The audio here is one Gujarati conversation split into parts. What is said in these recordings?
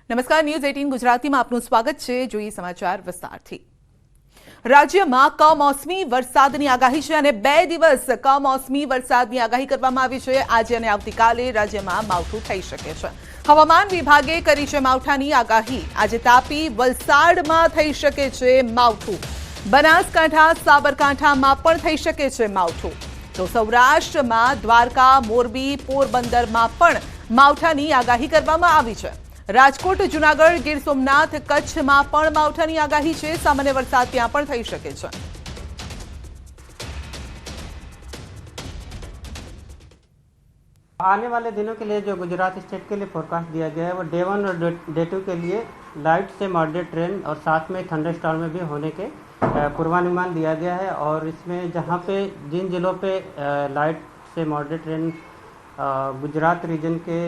નમસ્કાર, ન્યૂઝ 18 ગુજરાતીમાં આપનું સ્વાગત છે. જોઈએ સમાચાર વિસ્તારથી. રાજ્યમાં કમોસમી વરસાદની આગાહી છે અને 2 દિવસ કમોસમી વરસાદની આગાહી કરવામાં આવી છે. આજે અને આવતીકાલે રાજ્યમાં માવઠું થઈ શકે છે. હવામાન વિભાગે કરી છે માવઠાની આગાહી. આજે તાપી, વલસાડમાં થઈ શકે છે માવઠું. બનાસકાંઠા, સાબરકાંઠામાં પણ થઈ શકે છે માવઠું. તો સૌરાષ્ટ્રમાં દ્વારકા, મોરબી, પોરબંદરમાં પણ માવઠાની આગાહી કરવામાં આવી છે. રાજકોટ, જૂનાગઢ, ગીર સોમનાથ, કચ્છમાં પણ માવઠાની આગાહી છે. સામાન્ય વરસાદ ત્યાં પણ થઈ શકે છે. आने वाले दिनों के लिए जो गुजरात स्टेट के लिए फोरकास्ट दिया गया है वो डे 1 और डे 2 के लिए लाइट से मॉडरेट रेन और साथ में थंडरस्टॉर्म में भी होने के पूर्वानुमान दिया गया है। और इसमें जहाँ पे जिन जिलों पे लाइट से मॉडरेट रेन गुजरात रीजन के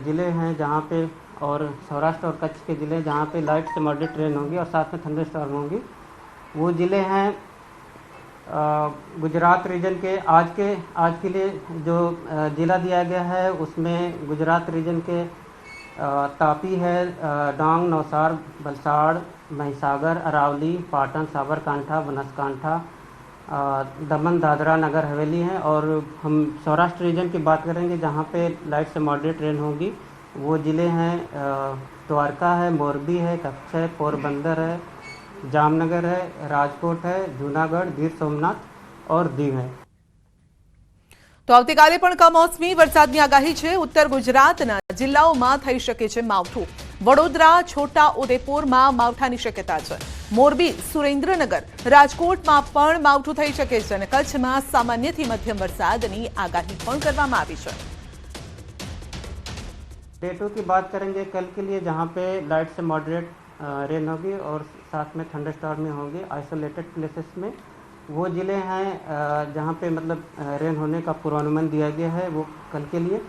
ज़िले हैं जहाँ पे और सौराष्ट्र और कच्छ के ज़िले जहाँ पे लाइट से मॉडरेट रेन होंगी और साथ में थंडरस्टॉर्म होंगी, वो ज़िले हैं गुजरात रीजन के। आज के लिए जो ज़िला दिया गया है उसमें गुजरात रीजन के तापी है, डांग, नौसार, वलसाड़, महिसागर, अरावली, पाटन, साबरकांठा, बनासकांठा, दमन, दादरा, नगर हवेली हैं। और हम सौराष्ट्र रीजन की बात करेंगे जहाँ पे लाइट से मॉडरेट रेन होगी, वो ज़िले हैं द्वारका है, मोरबी है, कच्छ है, पोरबंदर है, जामनगर है, राजकोट है, जूनागढ़, गीर सोमनाथ और दीव है। તો આવતીકાલે પણ કમોસમી વરસાદની આગાહી છે. ઉત્તર ગુજરાતના જિલ્લાઓમાં થઈ શકે છે માવઠું. વડોદરા, છોટા ઉદેપુરમાં માવઠાની શક્યતા છે. મોરબી, સુરેન્દ્રનગર, રાજકોટમાં પણ માવઠું થઈ શકે છે અને કચ્છમાં સામાન્યથી મધ્યમ વરસાદની આગાહી પણ કરવામાં આવી છે. डे 2 की बात करेंगे कल के लिए जहाँ पे लाइट से मॉडरेट रेन होगी और साथ में थंडरस्टॉर्म में होंगे आइसोलेटेड प्लेसेस में। वो ज़िले हैं जहाँ पे मतलब रेन होने का पूर्वानुमान दिया गया है वो कल के लिए।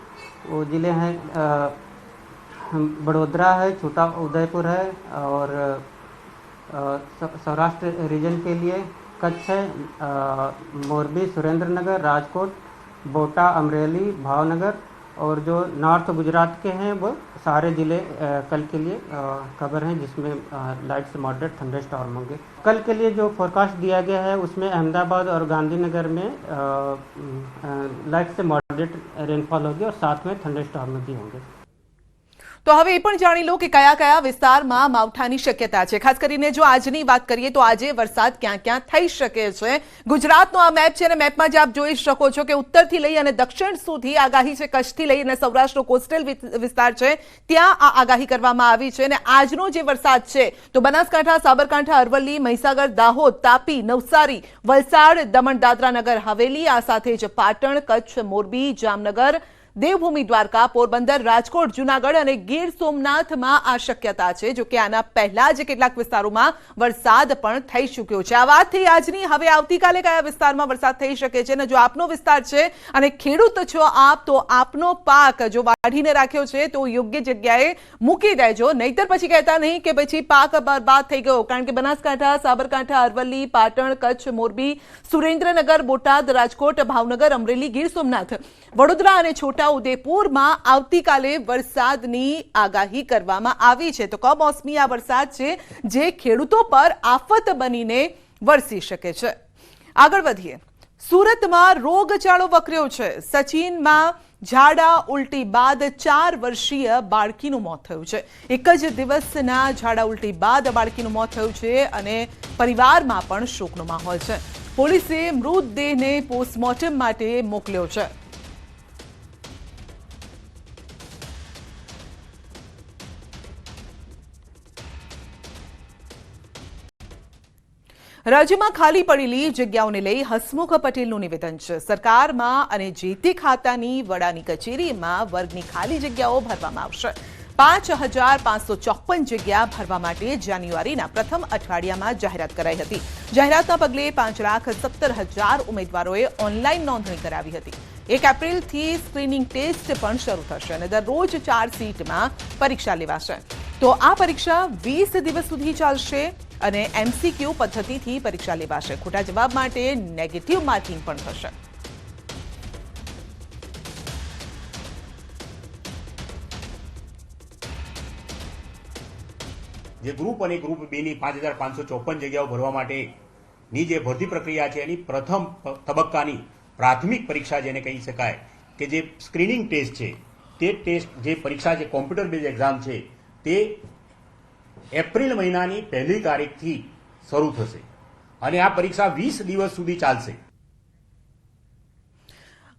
वो ज़िले हैं बड़ोदरा है, छोटा उदयपुर है और सौराष्ट्र रीजन के लिए कच्छ है, मोरबी, सुरेंद्रनगर, राजकोट, बोटा, अमरेली, भावनगर और जो नॉर्थ गुजरात के हैं वो सारे ज़िले कल के लिए खबर हैं जिसमें लाइट से मॉडरेट थंडरस्टॉर्म होंगे। कल के लिए जो फोरकास्ट दिया गया है उसमें अहमदाबाद और गांधीनगर में लाइट से मॉडरेट रेनफॉल होगी और साथ में थंडरस्टॉर्म भी होंगे। તો હવે એ પણ જાણી લો કે કયા કયા વિસ્તારમાં માવઠાની શક્યતા છે. ખાસ કરીને જો આજની વાત કરીએ તો આજે વરસાદ ક્યાં ક્યાં થઈ શકે છે. ગુજરાતનો આ મેપ છે અને મેપમાં જે આપ જોઈ શકો છો કે ઉત્તરથી લઈ અને દક્ષિણ સુધી આગાહી છે. કચ્છથી લઈ અને સૌરાષ્ટ્રનો કોસ્ટલ વિસ્તાર છે ત્યાં આ આગાહી કરવામાં આવી છે. અને આજનો જે વરસાદ છે તો બનાસકાંઠા, સાબરકાંઠા, અરવલ્લી, મહીસાગર, દાહોદ, તાપી, નવસારી, વલસાડ, દમણ, દાદરા, નગર હવેલી, આ સાથે જ પાટણ, કચ્છ, મોરબી, જામનગર, દેવભૂમિ, દ્વારકા, પોરબંદર, રાજકોટ, જૂનાગઢ અને ગીર સોમનાથમાં આ શક્યતા છે. જો કે આના પહેલા જ કેટલાક વિસ્તારોમાં વરસાદ પણ થઈ ચૂક્યો છે. આ વાત થઈ આજની. હવે આવતીકાલે કયા વિસ્તારમાં વરસાદ થઈ શકે છે અને જો આપનો વિસ્તાર છે અને ખેડૂત છો આપ તો આપનો પાક જો વાઢીને રાખ્યો છે તો યોગ્ય જગ્યાએ મૂકી દેજો, નહીતર પછી કહેતા નહીં કે પછી પાક બરબાદ થઈ ગયો. કારણ કે બનાસકાંઠા, સાબરકાંઠા, અરવલ્લી, પાટણ, કચ્છ, મોરબી, સુરેન્દ્રનગર, બોટાદ, રાજકોટ, ભાવનગર, અમરેલી, ગીર સોમનાથ, વડોદરા અને છોટા ઉદેપુરમાં આવતીકાલે વરસાદની આગાહી કરવામાં આવી છે. તો કમોસમી આ વરસાદ છે જે ખેડૂતો પર આફત બનીને વરસી શકે છે. આગળ વધીએ. સુરતમાં રોગચાળો વકર્યો છે. સચિનમાં ઝાડા ઉલટી બાદ 4 વર્ષીય બાળકીનું મોત થયું છે. એક જ દિવસના ઝાડા ઉલટી બાદ બાળકીનું મોત થયું છે અને પરિવારમાં પણ શોકનો માહોલ છે. પોલીસે મૃતદેહને પોસ્ટમોર્ટમ માટે મોકલ્યો છે. રાજ્યમાં ખાલી પડેલી જગ્યાઓને લઈ હસમુખ પટેલનું નિવેદન છે. સરકારમાં અને જે તે ખાતાની વડાની કચેરીમાં વર્ગની ખાલી જગ્યાઓ ભરવામાં આવશે. 5,554 જગ્યા ભરવા માટે જાન્યુઆરીના પ્રથમ અઠવાડિયામાં જાહેરાત કરાઈ હતી. જાહેરાતના પગલે 5,17,000 ઉમેદવારોએ ઓનલાઈન નોંધણી કરાવી હતી. 1 એપ્રિલથી સ્ક્રીનિંગ ટેસ્ટ પણ શરૂ થશે અને દરરોજ 4 સીટમાં પરીક્ષા લેવાશે. તો આ પરીક્ષા 20 દિવસ સુધી ચાલશે અને એમસીક્યુ પદ્ધતિથી પરીક્ષા લેવાશે. ખોટા જવાબ માટે નેગેટિવ માર્કિંગ પણ થશે. જે ગ્રુપ અને ગ્રુપ બેની 5554 જગ્યાઓ ભરવા માટેની જે ભરતી પ્રક્રિયા છે એની પ્રથમ તબક્કાની પ્રાથમિક પરીક્ષા જેને કહી શકાય કે જે સ્ક્રીનિંગ ટેસ્ટ છે તે ટેસ્ટ જે પરીક્ષા છે કોમ્પ્યુટર બેઝ એક્ઝામ છે તે એપ્રિલ મહિનાની 1લી તારીખથી શરૂ થશે અને આ પરીક્ષા 20 દિવસ સુધી ચાલશે।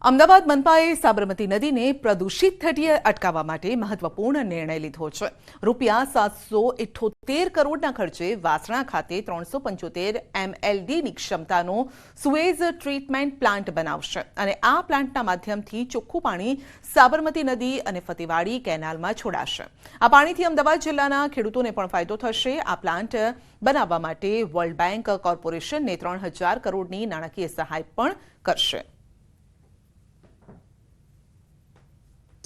અમદાવાદ મનપાએ સાબરમતી નદીને પ્રદૂષિત થતી અટકાવવા માટે મહત્વપૂર્ણ નિર્ણય લીધો છે। રૂપિયા 778 કરોડના ખર્ચે વાસણા ખાતે 375 MLDની ક્ષમતાનો સુએઝ ટ્રીટમેન્ટ પ્લાન્ટ બનાવશે અને આ પ્લાન્ટના માધ્યમથી ચોખ્ખું પાણી સાબરમતી નદી અને ફતેવાડી કેનાલમાં છોડાશે। આ પાણીથી અમદાવાદ જિલ્લાના ખેડૂતોને પણ ફાયદો થશે। આ પ્લાન્ટ બનાવવા માટે વર્લ્ડ બેંક કોર્પોરેશનને 3000 કરોડની નાણાકીય સહાય પણ કરશે।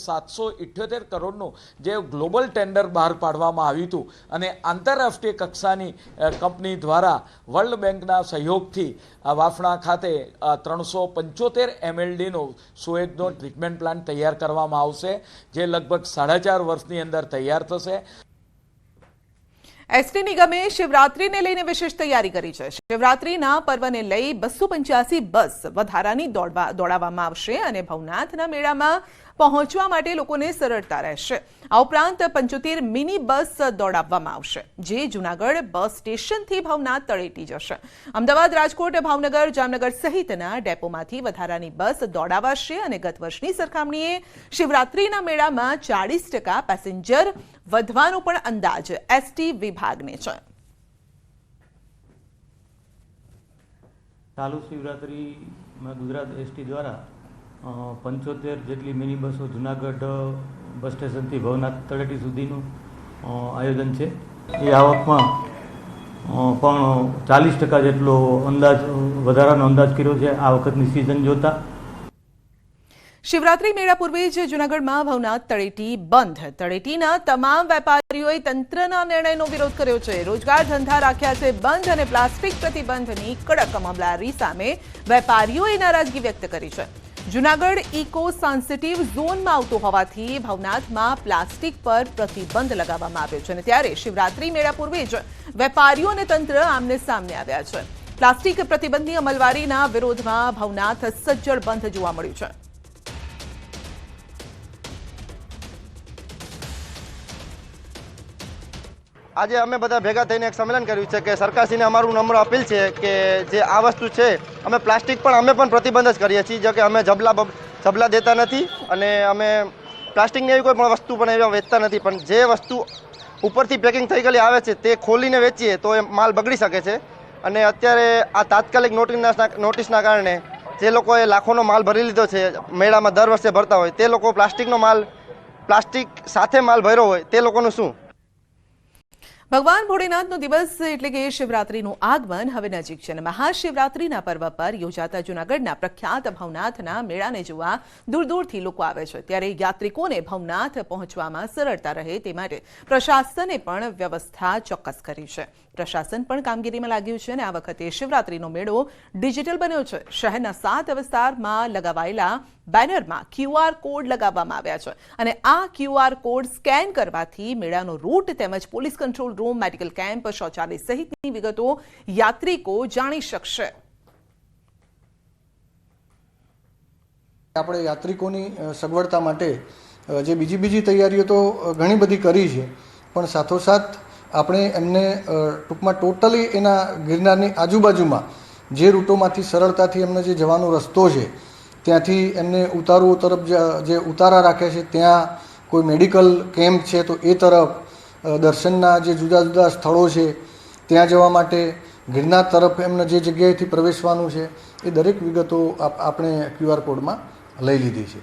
778 કરોડનું જે ગ્લોબલ ટેન્ડર બહાર પાડવામાં આવ્યું હતું અને આંતરરાષ્ટ્રીય કક્ષાની કંપની દ્વારા વર્લ્ડ બેંકના સહયોગથી વાફણા ખાતે 375 MLDનો સુએઝનો ટ્રીટમેન્ટ પ્લાન્ટ તૈયાર કરવામાં આવશે, જે લગભગ 4.5 વર્ષની અંદર તૈયાર થશે। એસટી નિગમે શિવરાત્રીને લઈને વિશેષ તૈયારી કરી છે। શિવરાત્રીના પર્વને લઈ 285 બસ વધારાની દોડાવવામાં આવશે અને ભવનાથના મેળામાં પહોંચવા માટે લોકોને સરળતા રહેશે। આ ઉપરાંત 75 મિની બસ દોડાવવામાં આવશે, જે જૂનાગઢ બસ સ્ટેશનથી ભવનાથ તળેટી જશે। અમદાવાદ, રાજકોટ, ભાવનગર, જામનગર સહિતના ડેપોમાંથી વધારાની બસ દોડાવાશે અને ગત વર્ષની સરખામણીએ શિવરાત્રીના મેળામાં 40% પેસેન્જર વધવાનો પણ અંદાજ એસટી વિભાગને છે। ચાલુ શિવરાત્રીમાં ગુજરાત એસટી દ્વારા 75 જેટલી મિની બસો જૂનાગઢ બસ સ્ટેશનથી ભવનાથ તળેટી સુધીનું આયોજન છે। એ આવકમાં પણ 40% જેટલો વધારાનો અંદાજ કર્યો છે આ વખતની સિઝન જોતા। શિવરાત્રી મેળા પૂર્વે જ જૂનાગઢમાં ભવનાથ તળેટી બંધ। તળેટીના તમામ વેપારીઓએ તંત્રના નિર્ણયનો વિરોધ કર્યો છે। રોજગાર ધંધા રાખ્યા છે બંધ અને પ્લાસ્ટિક પ્રતિબંધની કડક અમલવારી સામે વેપારીઓએ નારાજગી વ્યક્ત કરી છે। જૂનાગઢ ઇકો સેન્સિટિવ ઝોનમાં આવતું હોવાથી ભવનાથમાં પ્લાસ્ટિક પર પ્રતિબંધ લગાવવામાં આવ્યો છે અને ત્યારે શિવરાત્રી મેળા પૂર્વે જ વેપારીઓ અને તંત્ર આમને સામને આવ્યા છે। પ્લાસ્ટિક પ્રતિબંધની અમલવારીના વિરોધમાં ભવનાથ સજ્જડ બંધ જોવા મળ્યું છે। આજે અમે બધા ભેગા થઈને એક સંમેલન કર્યું છે કે સરકારશ્રીને અમારું નમ્ર અપીલ છે કે જે આ વસ્તુ છે અમે પ્લાસ્ટિક પણ અમે પણ પ્રતિબંધ જ કરીએ છીએ, જો કે અમે જબલા દેતા નથી અને અમે પ્લાસ્ટિકની એવી કોઈ પણ વસ્તુ પણ એવા વેચતા નથી, પણ જે વસ્તુ ઉપરથી પેકિંગ થઈ ગયેલી આવે છે તે ખોલીને વેચીએ તો એ માલ બગડી શકે છે અને અત્યારે આ તાત્કાલિક નોટિસના કારણે જે લોકોએ લાખોનો માલ ભરી લીધો છે મેળામાં દર વર્ષે ભરતા હોય તે લોકો પ્લાસ્ટિક સાથે માલ ભર્યો હોય તે લોકોનું શું? ભગવાન ભોળેનાથનો દિવસ એટલે કે શિવરાત્રીનું આગમન હવે નજીક છે અને મહાશિવરાત્રીના પર્વ પર યોજાતા જૂનાગઢના પ્રખ્યાત ભવનાથના મેળાને જોવા દૂર દૂરથી લોકો આવે છે। ત્યારે યાત્રિકોને ભવનાથ પહોંચવામાં સરળતા રહે તે માટે પ્રશાસને પણ વ્યવસ્થા ચોક્કસ કરી છે। પ્રશાસન પણ કામગીરીમાં લાગ્યું છે અને આ વખતે શિવરાત્રીનો મેળો ડિજિટલ બન્યો છે। શહેરના 7 વિસ્તારમાં લગાવાયેલા બેનરમાં QR કોડ લગાવવામાં આવ્યા છે અને આ QR કોડ સ્કેન કરવાથી મેળાનો રૂટ તેમજ police control room, medical camp, શૌચાલય સહિતની વિગતો યાત્રિકો જાણી શકશે। આપણે યાત્રિકોની સગવડતા માટે જે બીજી તૈયારીઓ તો ઘણી બધી કરી છે, પણ સાથોસાથ આપણે એમને ટૂંકમાં ટોટલી એના ગિરનારની આજુબાજુમાં જે રૂટોમાંથી સરળતાથી એમને જે જવાનો રસ્તો છે ત્યાંથી એમને ઉતારો તરફ જે ઉતારા રાખ્યા છે, ત્યાં કોઈ મેડિકલ કેમ્પ છે તો એ તરફ, દર્શનના જે જુદા જુદા સ્થળો છે ત્યાં જવા માટે, ગિરનાર તરફ એમને જે જગ્યાએથી પ્રવેશવાનું છે એ દરેક વિગતો આપણે QR કોડમાં લઈ લીધી છે।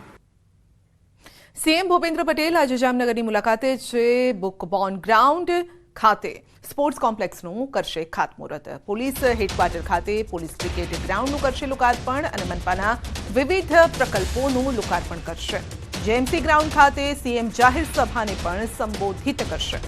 સીએમ ભૂપેન્દ્ર પટેલ આજે જામનગરની મુલાકાતે છે। બુકબોર્ન ગ્રાઉન્ડ ખાતે સ્પોર્ટ્સ કોમ્પ્લેક્સનું કરશે ખાતમુહૂર્ત। પોલીસ હેડક્વાર્ટર ખાતે પોલીસ ક્રિકેટ ગ્રાઉન્ડનું કરશે લોકાર્પણ અને મનપાના વિવિધ પ્રકલ્પોનું લોકાર્પણ કરશે। જેએમસી ગ્રાઉન્ડ ખાતે સીએમ જાહેર સભાને પણ સંબોધિત કરશે।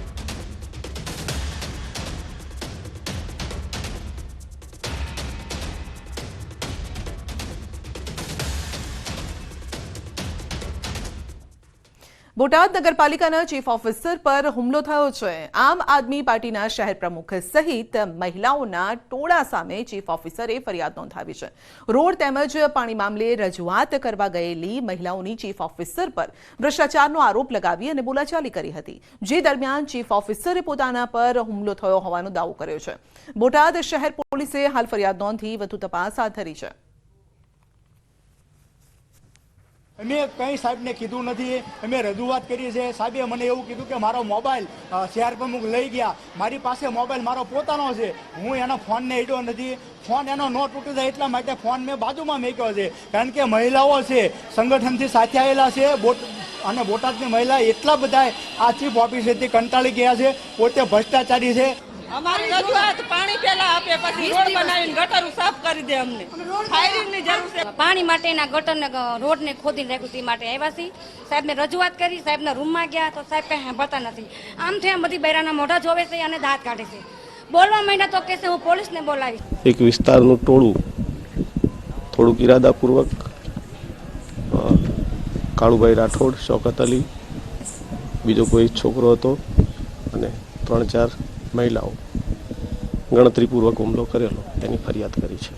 બોટાદ નગરપાલિકાના ચીફ ઓફિસર પર હુમલો થયો છે. આમ આદમી પાર્ટીના શહેર પ્રમુખ સહિત મહિલાઓના ટોળા સામે ચીફ ઓફિસરે ફરિયાદ નોંધાવી છે. રોડ તેમજ પાણી મામલે રજૂઆત કરવા ગયેલી મહિલાઓની ચીફ ઓફિસર પર ભ્રષ્ટાચારનો આરોપ લગાવી અને બોલાચાલી કરી હતી. જે દરમિયાન ચીફ ઓફિસરે પોતાના પર હુમલો થયો હોવાનો દાવો કર્યો છે. બોટાદ શહેર પોલીસે હાલ ફરિયાદ નોંધી વધુ તપાસ હાથ ધરી છે. અમે કંઈ સાહેબને કીધું નથી. અમે રજૂઆત કરી છે. સાહેબે મને એવું કીધું કે મારો મોબાઈલ શહેર પ્રમુખ લઈ ગયા. મારી પાસે મોબાઈલ મારો પોતાનો છે. હું એના ફોનને ઈડ્યો નથી. ફોન એનો ન તૂટી જાય એટલા માટે ફોન મેં બાજુમાં મૂક્યો છે. કારણ કે મહિલાઓ છે, સંગઠનથી સાથે આવેલા છે. અને બોટાદની મહિલા એટલા બધા આ ચીફ ઓફિસરથી કંટાળી ગયા છે. પોતે ભ્રષ્ટાચારી છે. અમારી રજૂઆત પાણી પેલા આપે, પછી રોડ બનાવીને ગટર સાફ કરી દે. અમને ફાયરિંગની જરૂર છે. પાણી માટેના ગટરને રોડને ખોદીને રાખ્યું તે માટે આવ્યા છીએ. સાહેબને રજૂઆત કરી, સાહેબના રૂમમાં ગયા તો સાહેબ કંઈ સાંભળતા નથી. આમ થયા બધી બૈરાના મોઢા જોવે છે અને દાંત કાઢે છે. બોલવા માંડ્યા તો કહેશે હું પોલીસને બોલાવીશ. એક વિસ્તારનું ટોળું થોડુંક ઇરાદાપૂર્વક કાળુભાઈ રાઠોડ, શૌકત અલી, બીજો કોઈ છોકરો હતો અને 3-4 મહિલાઓ ગણતરીપૂર્વક હુમલો કરેલો તેની ફરિયાદ કરી છે.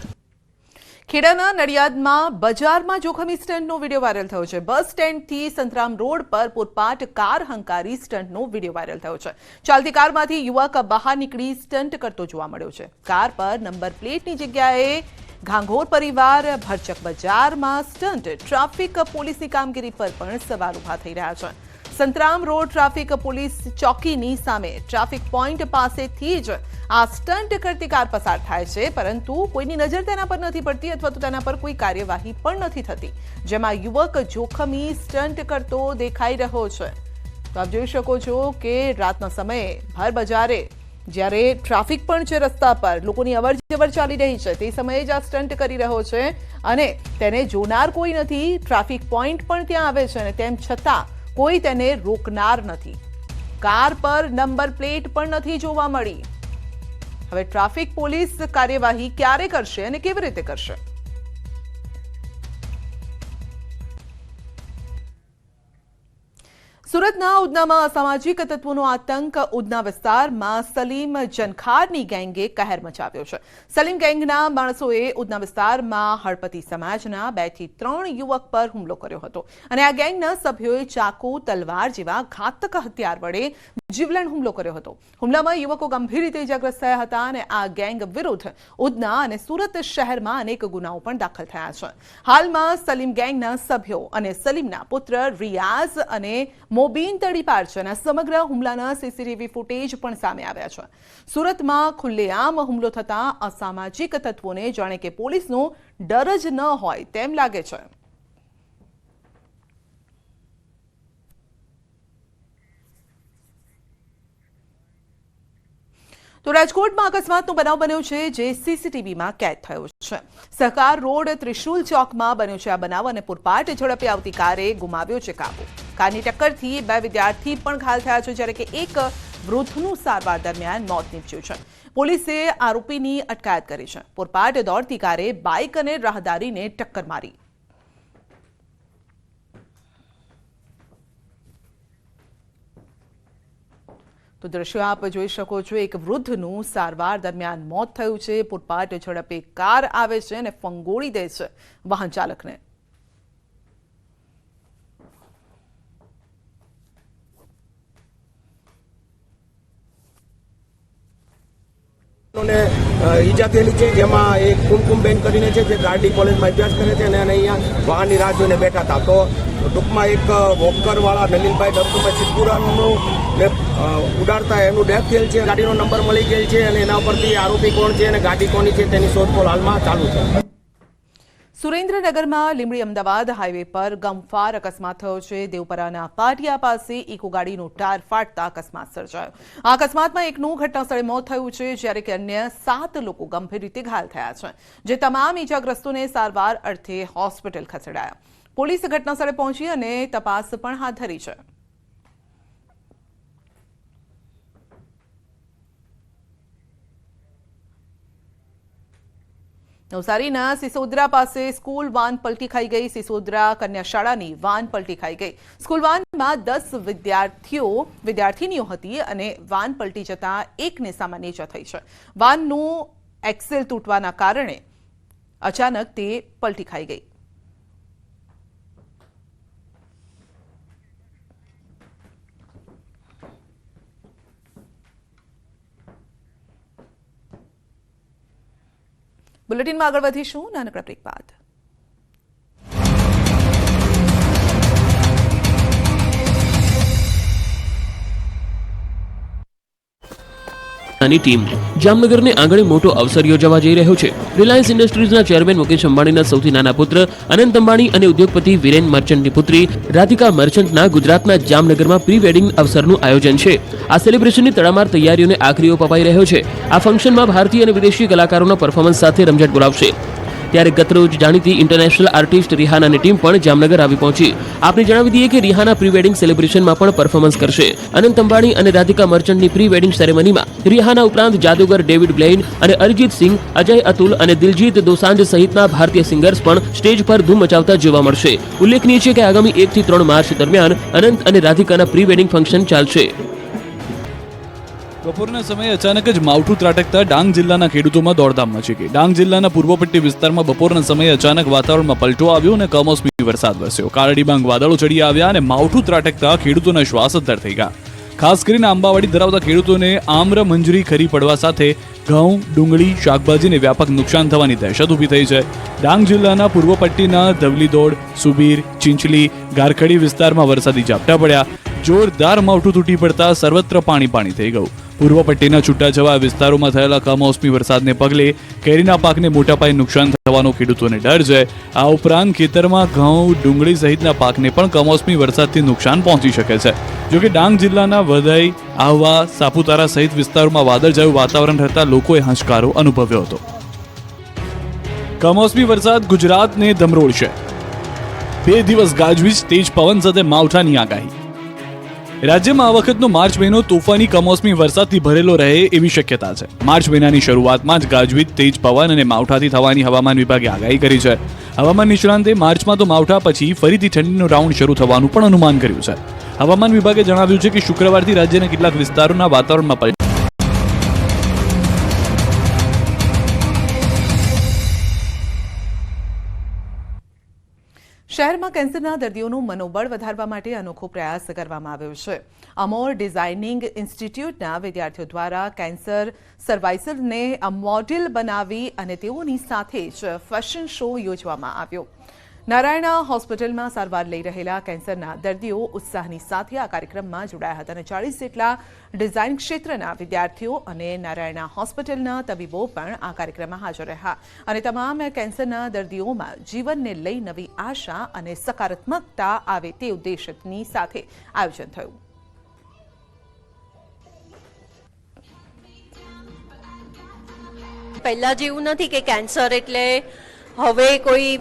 ખેડાના નડિયાદમાં બજારમાં જોખમી સ્ટન્ટનો વિડીયો વાયરલ થયો છે. બસ સ્ટેન્ડથી સંતરામ રોડ પર પૂરપાટ કાર હંકારી સ્ટન્ટનો વિડીયો વાયરલ થયો છે. ચાલતી કારમાંથી યુવક બહાર નીકળી સ્ટન્ટ કરતો જોવા મળ્યો છે. કાર પર નંબર પ્લેટની જગ્યાએ ઘાંઘોર પરિવાર ભરચક બજારમાં સ્ટન્ટ. ટ્રાફિક પોલીસની કામગીરી પર પણ સવાલ ઉભા થઈ રહ્યા છે. સંતરામ રોડ ટ્રાફિક પોલીસ ચોકીની સામે ટ્રાફિક પોઈન્ટ પાસેથી જ આ સ્ટન્ટ કરતી કાર પસાર થાય છે, પરંતુ કોઈની નજર તેના પર નથી પડતી અથવા તો તેના પર કોઈ કાર્યવાહી પણ નથી થતી, જેમાં યુવક જોખમી સ્ટન્ટ કરતો દેખાઈ રહ્યો છે. તો આપ જોઈ શકો છો કે રાતના સમયે ભર બજારે જ્યારે ટ્રાફિક પણ છે, રસ્તા પર લોકોની અવરજવર ચાલી રહી છે, તે સમયે જ આ સ્ટન્ટ કરી રહ્યો છે અને તેને જોનાર કોઈ નથી. ટ્રાફિક પોઈન્ટ પણ ત્યાં આવે છે અને તેમ છતાં કોઈ તેને રોકનાર નથી. કાર પર નંબર પ્લેટ પણ નથી જોવા મળી. હવે ટ્રાફિક પોલીસ કાર્યવાહી ક્યારે કરશે અને કેવી રીતે કરશે? સુરતના ઉધનામાં અસામાજિક તત્વોનો આતંક. ઉધના વિસ્તારમાં સલીમ જનખારની ગેંગે કહેર મચાવ્યો છે. સલીમ ગેંગના માણસોએ ઉધના વિસ્તારમાં હળપતિ સમાજના 2 થી 3 યુવક પર હુમલો કર્યો હતો અને આ ગેંગના સભ્યોએ ચાકુ, તલવાર જેવા ઘાતક હથિયાર વડે જીવલેણ હુમલો કર્યો હતો. હુમલામાં યુવકો ગંભીર રીતે ઇજાગ્રસ્ત થયા હતા અને આ ગેંગ વિરુદ્ધ ઉધના અને સુરત શહેરમાં અનેક ગુનાઓ પણ દાખલ થયા છે. હાલમાં સલીમ ગેંગના સભ્યો અને સલીમના પુત્ર રિયાઝ અને મોબીન તડીપાર છે અને સમગ્ર હુમલાના સીસીટીવી ફૂટેજ પણ સામે આવ્યા છે. સુરતમાં ખુલ્લેઆમ હુમલો થતા અસામાજિક તત્વોને જાણે કે પોલીસનો ડર જ ન હોય તેમ લાગે છે. તો રાજકોટમાં અકસ્માતનો બનાવ બન્યો છે જે સીસીટીવીમાં કેદ થયો છે. સહકાર રોડ ત્રિશુલ ચોકમાં બન્યો છે આ બનાવ અને પૂરપાટ ઝડપે આવતી કારે ગુમાવ્યો છે કાબુ. કારની ટક્કરથી 2 વિદ્યાર્થી પણ ઘાયલ થયા છે, જ્યારે કે એક વૃદ્ધનું સારવાર દરમિયાન મોત નીપજ્યું છે. પોલીસે આરોપીની અટકાયત કરી છે. પૂરપાટ દોડતી કારે બાઇક અને રાહદારીને ટક્કર મારી. તો દ્રશ્યો આપ જોઈ શકો છો. એક વૃદ્ધનું સારવાર દરમિયાન મોત થયું છે. પૂરપાટ ઝડપે કાર આવે છે અને ફંગોળી દે છે વાહન ચાલકને. ઈજા થયેલી છે, જેમાં એક કુમકુમબેન કરીને છે જે ગાર્ડી કોલેજમાં અભ્યાસ કરે છે અને અહીંયા વાહનની રાહ જોઈને બેઠા હતા. તો ટૂંકમાં એક વોકરવાળા નલિનભાઈ દત્તુભાઈ સિદ્ધપુરાનું ઉડાડતા એનું ડેથ થયેલ છે. ગાડીનો નંબર મળી ગયેલ છે અને એના પરથી આરોપી કોણ છે અને ગાડી કોની છે તેની શોધખોળ હાલમાં ચાલુ છે. સુરેન્દ્રનગરમાં લીંબડી અમદાવાદ હાઈવે પર ગમફાર અકસ્માત થયો છે. દેવપરાના પાટિયા પાસે ઇકો ગાડીનું ટાયર ફાટતા અકસ્માત સર્જાયો. આ અકસ્માતમાં એકનું ઘટનાસ્થળે મોત થયું છે, જ્યારે કે અન્ય 7 લોકો ગંભીર રીતે ઘાયલ થયા છે, જે તમામ ઇજાગ્રસ્તોને સારવાર અર્થે હોસ્પિટલ ખસેડાયા. પોલીસ ઘટનાસ્થળે પહોંચી અને તપાસ પણ હાથ ધરી છે. નવસારીના સિસોદરા પાસે સ્કૂલ વાન પલટી ખાઈ ગઈ. સિસોદરા કન્યા શાળાની વાન પલટી ખાઈ ગઈ. સ્કૂલ વાનમાં 10 વિદ્યાર્થીનીઓ હતી અને વાન પલટી જતા એકને સામાન્ય ઈજા થઈ છે. વાનનું એક્સેલ તૂટવાના કારણે અચાનક તે પલટી ખાઈ ગઈ. બુલેટિનમાં આગળ વધીશું નાનકડા બ્રેક બાદ. ની ટીમ જામનગરને આંગણે મોટો અવસર યોજવા જઈ રહ્યો છે. રિલાયન્સ ઇન્ડસ્ટ્રીઝના ચેરમેન મુકેશ અંબાણીના સૌથી નાના પુત્ર અનંત અંબાણી અને ઉદ્યોગપતિ વિરેન મર્ચન્ટની પુત્રી રાધિકા મર્ચન્ટના ગુજરાતના જામનગરમાં પ્રી વેડિંગ અવસરનું આયોજન છે. આ સેલિબ્રેશનની તડામાર તૈયારીઓને આખરી ઓપ અપાઈ રહ્યો છે. આ ફંક્શનમાં ભારતીય અને વિદેશી કલાકારોના પરફોર્મન્સ સાથે રમઝટ બોલાવશે. ત્યારે ગતરોજ જાણીતી ઇન્ટરનેશનલ આર્ટિસ્ટ રિહાનાની ટીમ પણ જામનગર આવી પહોંચી. આપને જણાવી દઈએ કે રિહાના પ્રી વેડિંગ સેલિબ્રેશનમાં પણ પરફોર્મન્સ કરશે. અનંત અંબાણી અને રાધિકા મર્ચન્ટની પ્રી વેડિંગ સેરેમનીમાં રિહાના ઉપરાંત જાદુગર ડેવિડ બ્લેઇન અને અરિજીત સિંહ, અજય અતુલ અને દિલજીત દોસાંજ સહિતના ભારતીય સિંગર્સ પણ સ્ટેજ પર ધૂમ મચાવતા જોવા મળશે. ઉલ્લેખનીય છે કે આગામી 1 થી 3 માર્ચ દરમિયાન અનંત અને રાધિકાના પ્રી વેડિંગ ફંક્શન ચાલશે. બપોરના સમયે અચાનક જ માવઠું ત્રાટકતા ડાંગ જિલ્લાના ખેડૂતોમાં દોડધામ મચી ગઈ. ડાંગ જિલ્લાના પૂર્વ પટ્ટી વિસ્તારમાં બપોરના સમયે અચાનક વાતાવરણમાં પલટો આવ્યો અને કમોસમી વરસાદ વરસ્યો. કાળડીબાંગ વાદળો ચડી આવ્યા અને માવઠું ત્રાટકતા ખેડૂતોના શ્વાસ અદ્ધર થઈ ગયા. ખાસ કરીને આંબાવાડી ધરાવતા ખેડૂતોને આમ્ર મંજરી ખરી પડવા સાથે ઘઉં, ડુંગળી, શાકભાજીને વ્યાપક નુકસાન થવાની દહેશત ઊભી થઈ છે. ડાંગ જિલ્લાના પૂર્વ પટ્ટીના ધવલીદોડ, સુબીર, ચિંચલી, ગારખડી વિસ્તારમાં વરસાદી ઝાપટા પડ્યા. જોરદાર માવઠું તૂટી પડતા સર્વત્ર પાણી થઈ ગયું. પૂર્વ પટ્ટીના છૂટાછવાયા વિસ્તારોમાં થયેલા કમોસમી વરસાદને પગલે કેરીના પાકને મોટા પાયે નુકસાન થવાનો ખેડૂતોને ડર છે. આ ઉપરાંત ખેતરમાં ઘઉં, ડુંગળી સહિતના પાકને પણ કમોસમી વરસાદથી નુકસાન પહોંચી શકે છે. જોકે ડાંગ જિલ્લાના વઘઈ, આહવા, સાપુતારા સહિત વિસ્તારોમાં વાદળછાયું વાતાવરણ રહેતા લોકોએ હાશકારો અનુભવ્યો હતો. કમોસમી વરસાદ ગુજરાતને ધમરોળશે. 2 દિવસ ગાજવીજ, તેજ પવન સાથે માવઠાની આગાહી. રાજ્યમાં આ વખતનો માર્ચ મહિનો તોફાની કમોસમી વરસાદથી ભરેલો રહે એવી શક્યતા છે. માર્ચ મહિનાની શરૂઆતમાં જ ગાજવીજ, તેજ પવન અને માવઠાથી થવાની હવામાન વિભાગે આગાહી કરી છે. હવામાન નિષ્ણાંતે માર્ચમાં તો માવઠા પછી ફરીથી ઠંડીનો રાઉન્ડ શરૂ થવાનું પણ અનુમાન કર્યું છે. હવામાન વિભાગે જણાવ્યું છે કે શુક્રવારથી રાજ્યના કેટલાક વિસ્તારોના વાતાવરણમાં પલટો શહેરમાં કેન્સરના દર્દીઓનું મનોબળ વધારવા માટે અનોખો પ્રયાસ કરવામાં આવ્યો છે. અમોર ડિઝાઇનિંગ ઇન્સ્ટિટ્યૂટના વિદ્યાર્થીઓ દ્વારા કેન્સર સર્વાઇવર્સને મોડેલ બનાવી અને તેઓની સાથે જ ફેશન શો યોજવામાં આવ્યો. નારાયણા હોસ્પિટલમાં સારવાર લઈ રહેલા કેન્સરના દર્દીઓ ઉત્સાહની સાથે આ કાર્યક્રમમાં જોડાયા હતા અને 40 જેટલા ડિઝાઇન ક્ષેત્રના વિદ્યાર્થીઓ અને નારાયણા હોસ્પિટલના તબીબો પણ આ કાર્યક્રમમાં હાજર રહ્યા અને તમામ કેન્સરના દર્દીઓમાં જીવનને લઈ નવી આશા અને સકારાત્મકતા આવે તે ઉદ્દેશની સાથે આયોજન થયું. પહેલા જેવું નથી કે કેન્સર એટલે હવે કોઈ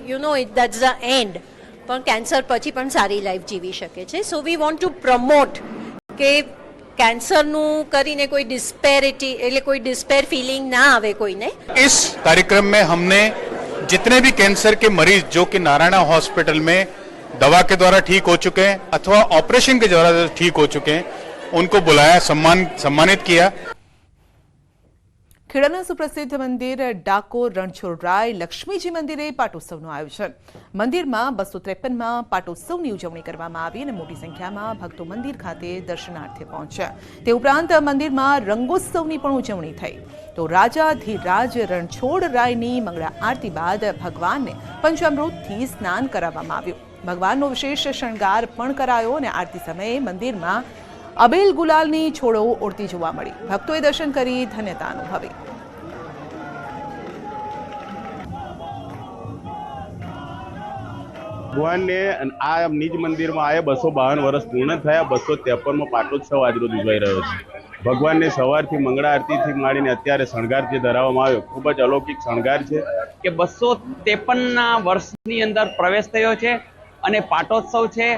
દેટ્સ ધ એન્ડ, પણ કેન્સર પછી પણ સારી લાઈફ જીવી શકે છે. સો વી વોન્ટ ટુ પ્રમોટ કે કેન્સરનું કરીને कोई डिस्पैरिटी એટલે कोई डिस्पेयर फीलिंग ना आवे कोઈને. इस कार्यक्रम में हमने जितने भी कैंसर के मरीज जो कि नारायणा हॉस्पिटल में दवा के द्वारा ठीक हो चुके हैं अथवा ऑपरेशन के द्वारा ठीक हो चुके हैं उनको बुलाया, सम्मानित किया. ખેડાના સુપ્રસિદ્ધ મંદિર ડાકોર રણછોડરાય લક્ષ્મીજી મંદિરે પાટોત્સવનું આયોજન. મંદિરમાં 253માં પાટોત્સવની ઉજવણી કરવામાં આવી અને મોટી સંખ્યામાં ભક્તો મંદિર ખાતે દર્શનાર્થે પહોંચ્યા. તે ઉપરાંત મંદિરમાં રંગોત્સવની પણ ઉજવણી થઈ. તો રાજાધિરાજ રણછોડરાયની મંગળા આરતી બાદ ભગવાનને પંચામૃતથી સ્નાન કરાવવામાં આવ્યું. ભગવાનનો વિશેષ શણગાર પણ કરાયો અને આરતી સમયે મંદિરમાં અબેલ ગુલાલની છોડો ઉડતી જોવા મળી. ભક્તોએ દર્શન કરી ધન્યતા અનુભવી. ભગવાનને આ નિજ મંદિરમાં આયા 252 વર્ષ પૂર્ણ થયા. 253માં પાટોત્સવ આજરોજ ઉજવાઈ રહ્યો છે. ભગવાનને સવારથી મંગળા આરતીથી માંડીને અત્યારે શણગાર જે ધરાવવામાં આવ્યો ખૂબ જ અલૌકિક શણગાર છે કે 253ના વર્ષની અંદર પ્રવેશ થયો છે અને પાટોત્સવ છે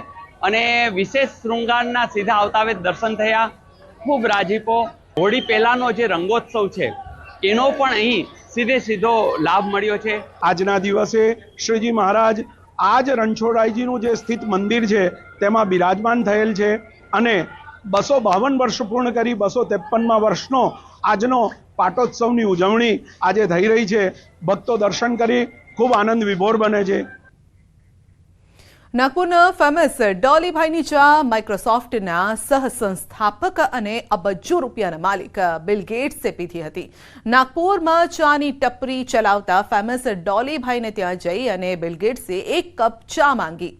અને વિશેષ શૃંગારના સીધા આવતાવે દર્શન થયા. ખૂબ રાજીપો. હોળી પહેલાનો જે રંગોત્સવ છે એનો પણ અહીં સીધે સીધો લાભ મળ્યો છે. આજના દિવસે શ્રીજી મહારાજ આ જ રણછોડરાયજીનું જે સ્થિત મંદિર છે તેમાં બિરાજમાન થયેલ છે અને 252 વર્ષ પૂર્ણ કરી 253મા વર્ષનો આજનો પાટોત્સવની ઉજવણી આજે થઈ રહી છે. ભક્તો દર્શન કરી ખૂબ આનંદ વિભોર બને છે. નાગપુરના ફેમસ ડોલીભાઈની ચા માઇક્રોસોફ્ટના સહસંસ્થાપક અને અબજો રૂપિયાના માલિક બિલ ગેટ્સે પીધી હતી. નાગપુરમાં ચાની ટપરી ચલાવતા ફેમસ ડોલીભાઈને ત્યાં જઈ અને બિલ ગેટ્સે એક કપ ચા માંગી.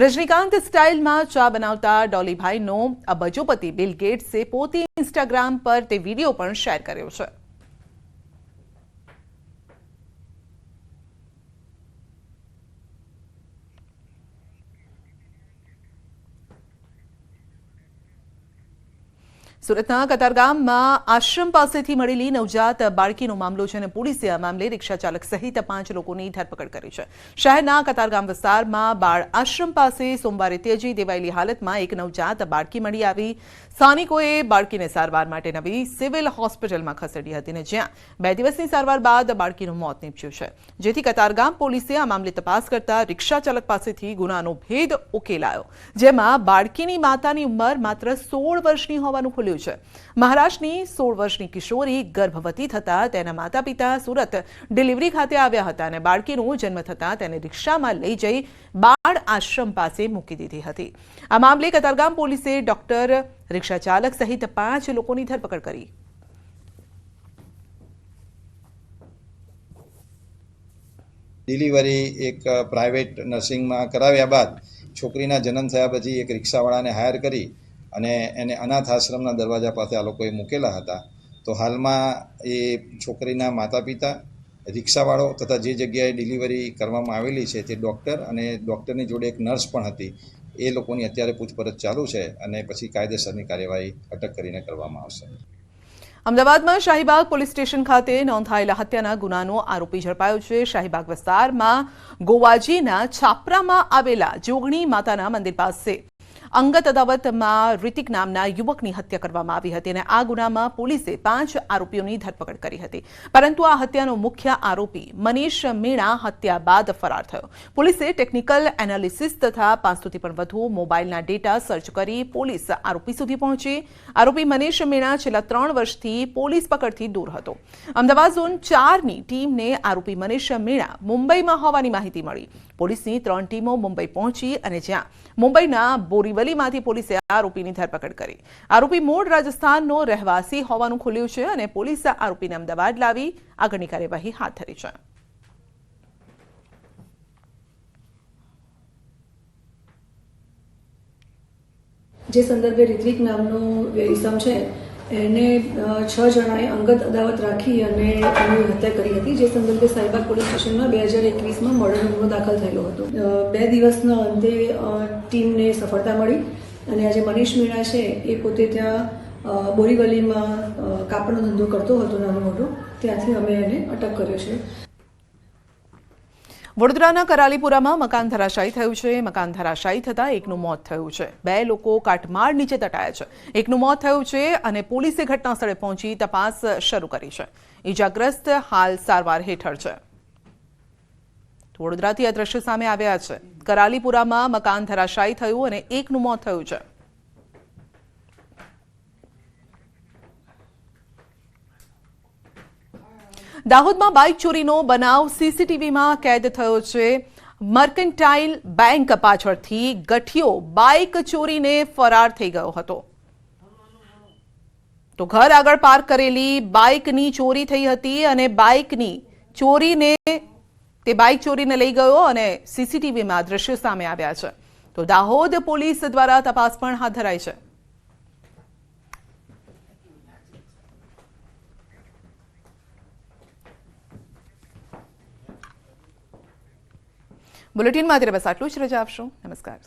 રજનીકાંત સ્ટાઇલમાં ચા બનાવતા ડોલીભાઈનો અબજોપતિ બિલ ગેટ્સે પોતે ઇન્સ્ટાગ્રામ પર તે વિડીયો પણ શેર કર્યો છે. સુરતના કતારગામમાં આશ્રમ પાસેથી મળેલી નવજાત બાળકીનો મામલો છે અને પોલીસે આ મામલે રિક્ષા ચાલક સહિત 5 લોકોની ધરપકડ કરી છે. શહેરના કતારગામ વિસ્તારમાં બાળ આશ્રમ પાસે સોમવારે તેજી દેવાયેલી હાલતમાં એક નવજાત બાળકી મળી આવી. સ્થાનિકોએ બાળકીને સારવાર માટે નવી સિવિલ હોસ્પિટલમાં ખસેડી હતી અને જ્યાં 2 દિવસની સારવાર બાદ બાળકીનું મોત નીપજ્યું છે. જેથી કતારગામ પોલીસે આ મામલે તપાસ કરતા રિક્ષા ચાલક પાસેથી ગુનાનો ભેદ ઉકેલાયો, જેમાં બાળકીની માતાની ઉંમર માત્ર 16 વર્ષની હોવાનું ખુલ્યું છે. મહારાષ્ટ્રની 16 વર્ષની કિશોરી ગર્ભવતી થતા તેના માતા પિતા સુરત ડિલિવરી ખાતે આવ્યા હતા અને બાળકીનો જન્મ થતા તેને રિક્ષામાં લઈ જઈ બાળ આશ્રમ પાસે મૂકી દીધી હતી. આ મામલે કતારગામ પોલીસે ડોક્ટર, રિક્ષા ચાલક સહિત 5 લોકોની ધરપકડ કરી. ડિલિવરી એક પ્રાઇવેટ નર્સિંગમાં કરાવ્યા બાદ છોકરીના જન્મ થયા પછી એક રિક્ષાવાળાને હાયર કરી અને એને અનાથ આશ્રમના દરવાજા પાસે આ લોકોએ મૂકેલા હતા. તો હાલમાં એ છોકરીના માતા પિતા, રિક્ષાવાળો તથા જે જગ્યાએ ડિલિવરી કરવામાં આવેલી છે તે ડૉક્ટર અને ડૉક્ટરની જોડે એક નર્સ પણ હતી, એ લોકોની અત્યારે પૂછપરછ ચાલુ છે અને પછી કાયદેસરની કાર્યવાહી અટક કરીને કરવામાં આવશે. અમદાવાદમાં શાહીબાગ પોલીસ સ્ટેશન ખાતે નોંધાયેલા હત્યાના ગુનાનો આરોપી ઝડપાયો છે. શાહીબાગ વિસ્તારમાં ગોવાજીના છાપરામાં આવેલા જોગણી માતાના મંદિર પાસે અંગત અદાવતમાં રિતિક નામના યુવકની હત્યા કરવામાં આવી હતી અને આ ગુનામાં પોલીસે 5 આરોપીઓની ધરપકડ કરી હતી. પરંતુ આ હત્યાનો મુખ્ય આરોપી મનીષ મીણા હત્યા બાદ ફરાર થયો. પોલીસે ટેકનિકલ એનાલિસિસ તથા 500થી પણ વધુ મોબાઈલના ડેટા સર્ચ કરી પોલીસ આરોપી સુધી પહોંચી. આરોપી મનીષ મીણા છેલ્લા 3 વર્ષથી પોલીસ પકડથી દૂર હતો. અમદાવાદ ઝોન 4ની ટીમને આરોપી મનીષ મીણા મુંબઈમાં હોવાની માહિતી મળી. પોલીસની 3 ટીમો મુંબઈ પહોંચી અને જ્યાં મુંબઈના બોરીવલીમાંથી પોલીસે આરોપીની ધરપકડ કરી. આરોપી મૂળ રાજસ્થાનનો રહેવાસી હોવાનું ખુલ્યું છે અને પોલીસે આરોપીને અમદાવાદ લાવી આગળની કાર્યવાહી હાથ ધરી છે. જે સંદર્ભે રિત્વિક નામનો ઇસમ છે એને 6 જણાએ અંગત અદાવત રાખી અને એની હત્યા કરી હતી. જે સંદર્ભે શાહીબાગ પોલીસ સ્ટેશનમાં 2021માં મર્ડરનો ગુનો દાખલ થયેલો હતો. 2 દિવસના અંતે ટીમને સફળતા મળી અને આજે મનીષ મીણા છે એ પોતે ત્યાં બોરીવલીમાં કાપડનો ધંધો કરતો હતો નાનો મોટો, ત્યાંથી અમે એને અટક કર્યો છે. વડોદરાના કરાલીપુરામાં મકાન ધરાશાયી થયું છે. મકાન ધરાશાયી થતાં એકનું મોત થયું છે. 2 લોકો કાટમાળ નીચે દટાયા છે. એકનું મોત થયું છે અને પોલીસે ઘટના સ્થળે પહોંચી તપાસ શરૂ કરી છે. ઈજાગ્રસ્ત હાલ સારવાર હેઠળ છે. વડોદરાથી આ દ્રશ્ય સામે આવ્યા છે. કરાલીપુરામાં મકાન ધરાશાયી થયું અને એકનું મોત થયું છે. દાહોદમાં બાઇક ચોરીનો બનાવ સીસીટીવીમાં કેદ થયો છે. મર્કન્ટાઇલ બેંક પાછળથી ગઠિયો બાઇક ચોરીને ફરાર થઈ ગયો હતો. તો ઘર આગળ પાર્ક કરેલી બાઇકની ચોરી થઈ હતી અને બાઇક ચોરીને લઈ ગયો અને સીસીટીવીમાં દ્રશ્યો સામે આવ્યા છે. તો દાહોદ પોલીસ દ્વારા તપાસ પણ હાથ ધરાઈ છે. બુલેટિનમાં અત્યારે બસ આટલું જ. રજા આપશો. નમસ્કાર.